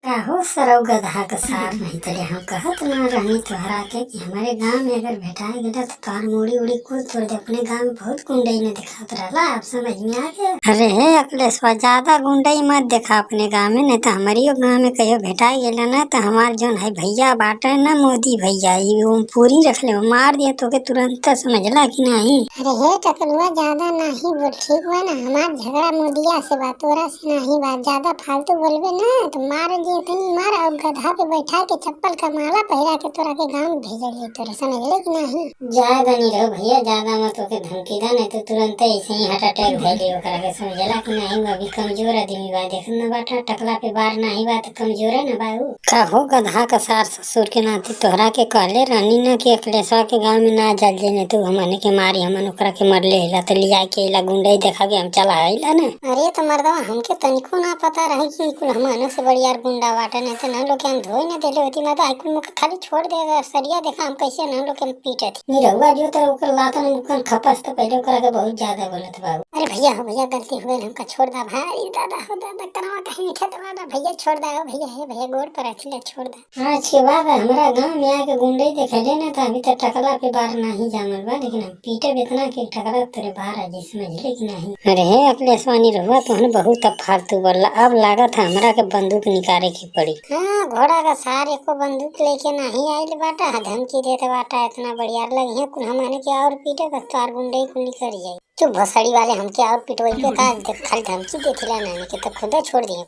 काहो सरौ गधा का सार नहीं तले हम कहत ना रहनी तोहरा के कि हमारे गांव में अगर भेटाए गेला तो तोहर मुड़ी उड़ी कुल तोड़ दे। अपने गांव में बहुत गुंडई ने दिखात रहला, अब समझ में आ गया। अरे हे अकलेशवा, ज्यादा गुंडई मत देखा अपने गांव में, नहीं तो हमारियो गांव में कहियो भेटाए गेला ना तो हमार जोन है भैया बाटे ना, मोदी भैया पूरी रख ले, मार दिया तो के तुरंत, समझला कि नहीं। अरे हे टकलुआ, ज्यादा नहीं बोल, ठीक बा ना। हमार झगड़ा मोदिया से बा, तोरा से नहीं बा। ज्यादा फालतू बोलबे ना तो मार दिए तनी मार, और गधा पे बैठा के चप्पल का माला पहिरा के तोरा के गांव भेजले, तोरा समझले कि नहीं। ज्यादा नहीं रहो भैया, ज्यादा मत होके धमकी दा, नहीं तो तुरंत ऐसे ही हार्ट अटैक धैले ओकरा के, समझला कि नहीं। अभी कमजोर आदमी बा, देखना बाटा टकला पे बार नहीं बा तो कमजोर है ना बाबू। कहो गधा का सार ससुर के नाते तोहरा के कहले रहनी ना कि अखिलेशवा के गांव में ना जल जे, तो हमने के मारी, हमन ओकरा के मरले हिला तो लिया के इला गुंडई देखा के हम चला आइला ना। अरे तो मर्दवा, हमके तनिको ना पता रही कि कुल हमने से बड़ी यार गुंडा बाटे, नहीं तो ना लोग के हम धोई ना देले होती। मैं तो आइकुल मुख खाली छोड़ दे सरिया, देखा हम कैसे ना लोग के पीटे थी। निरहुआ जो तो ओकर लातन मुकन खपस तो पहले ओकरा के बहुत ज्यादा बोलत बाबू। अरे भैया हो भैया, गलती हो गई, हमका छोड़ दा भाई। दादा हो दादा, करवा कहीं मीठा दवादा भैया, छोड़ दा भैया, हे भैया गोड़ पर अखिले छोड़ दा। आज के बाद हमारा गांव में आके गुंडई देखले ना तो अभी तक टकला पे बार नहीं जामल बा, लेकिन हम पीटे बेतना के टकला तेरे बाहर आ जाए, समझले कि नहीं। अरे हे अखिलेशवा, निरहुआ तोहने बहुत अब फालतू बोला, अब लागत हमरा के बंदूक निकाले की पड़ी। हाँ, घोड़ा का सार एको बंदूक लेके नहीं आइल बाटा, धमकी देते बाटा इतना बढ़िया लगी है कुल हमने के और पीटे का तार गुंडई कुल निकल जाए। चुप भसड़ी वाले, हमके और पिटवाई पे का खाली धमकी देथिला, नहीं के तो खुदा छोड़ दिए।